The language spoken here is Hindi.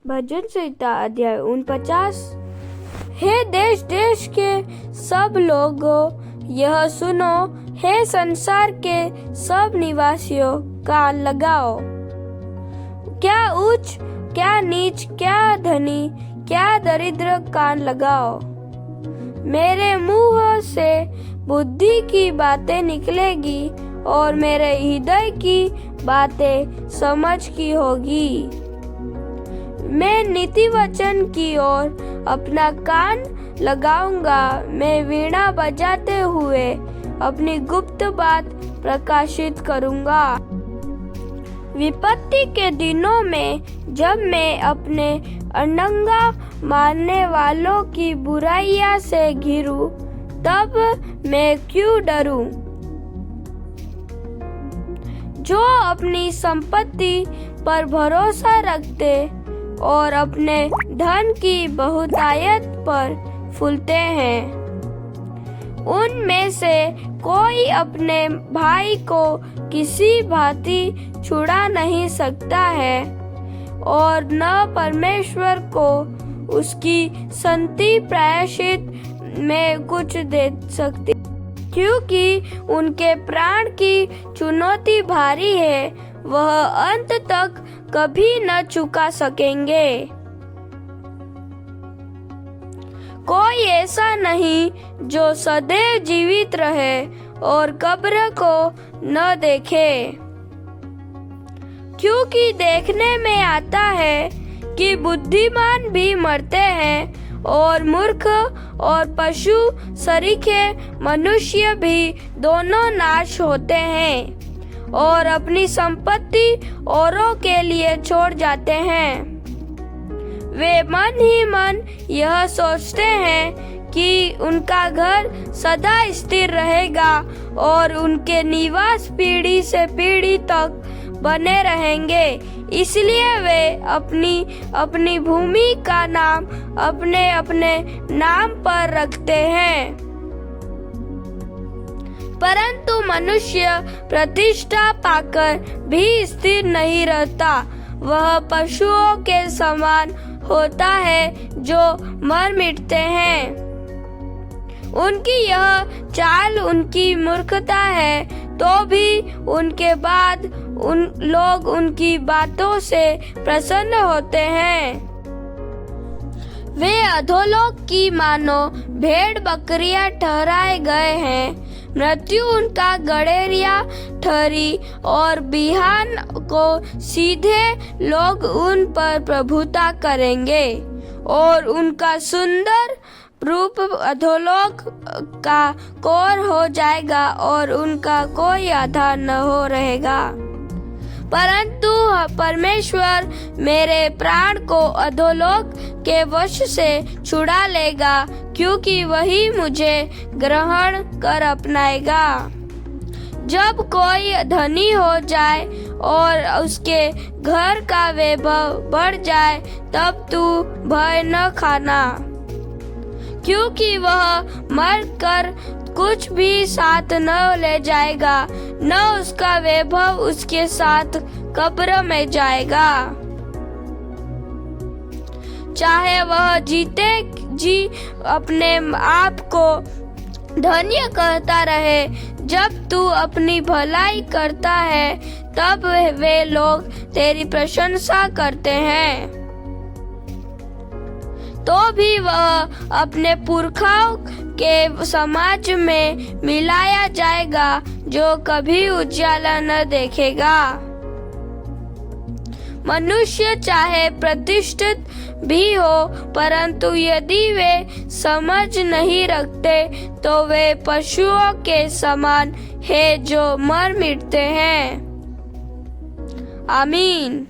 भजन संहिता अध्याय 49। हे देश देश के सब लोगों, यह सुनो, हे संसार के सब निवासियों, कान लगाओ। क्या ऊंच, क्या नीच, क्या धनी, क्या दरिद्र, कान लगाओ। मेरे मुंह से बुद्धि की बातें निकलेगी और मेरे हृदय की बातें समझ की होगी। मैं नीति वचन की ओर अपना कान लगाऊंगा। मैं वीणा बजाते हुए अपनी गुप्त बात प्रकाशित करूंगा। विपत्ति के दिनों में जब मैं अपने अनंगा मानने वालों की बुराइयां से घिरूं, तब मैं क्यों डरूं? जो अपनी संपत्ति पर भरोसा रखते और अपने धन की बहुतायत पर फूलते हैं, उनमें से कोई अपने भाई को किसी भांति छुड़ा नहीं सकता है और न परमेश्वर को उसकी संति प्रायश्चित में कुछ दे सकती, क्योंकि उनके प्राण की चुनौती भारी है, वह अंत तक कभी न चुका सकेंगे। कोई ऐसा नहीं जो सदैव जीवित रहे और कब्र को न देखे, क्योंकि देखने में आता है कि बुद्धिमान भी मरते हैं और मूर्ख और पशु सरीखे मनुष्य भी दोनों नाश होते हैं और अपनी संपत्ति औरों के लिए छोड़ जाते हैं। वे मन ही मन यह सोचते हैं कि उनका घर सदा स्थिर रहेगा और उनके निवास पीढ़ी से पीढ़ी तक बने रहेंगे। इसलिए वे अपनी अपनी भूमि का नाम अपने अपने नाम पर रखते हैं। परंतु मनुष्य प्रतिष्ठा पाकर भी स्थिर नहीं रहता। वह पशुओं के समान होता है जो मर मिटते हैं। उनकी यह चाल उनकी मूर्खता है, तो भी उनके बाद उन लोग उनकी बातों से प्रसन्न होते हैं। वे अधोलोक की मानो भेड़ बकरियां ठहराए गए हैं। मृत्यु उनका गड़ेरिया ठहरी और बिहान को सीधे लोग उन पर प्रभुता करेंगे और उनका सुंदर रूप अधोलोक का कोर हो जाएगा और उनका कोई आधार न हो रहेगा। परंतु परमेश्वर मेरे प्राण को अधोलोक के वश से छुड़ा लेगा, क्योंकि वही मुझे ग्रहण कर अपनाएगा। जब कोई धनी हो जाए और उसके घर का वैभव बढ़ जाए, तब तू भय न खाना, क्योंकि वह मर कर कुछ भी साथ न ले जाएगा, न उसका वैभव उसके साथ कब्र में जाएगा। चाहे वह जीते जी अपने आप को धन्य कहता रहे, जब तू अपनी भलाई करता है तब वे लोग तेरी प्रशंसा करते हैं। तो भी वह अपने पुरखाओं के समाज में मिलाया जाएगा, जो कभी उजाला न देखेगा। मनुष्य चाहे प्रतिष्ठित भी हो, परंतु यदि वे समझ नहीं रखते, तो वे पशुओं के समान है जो मर मिटते हैं। आमीन।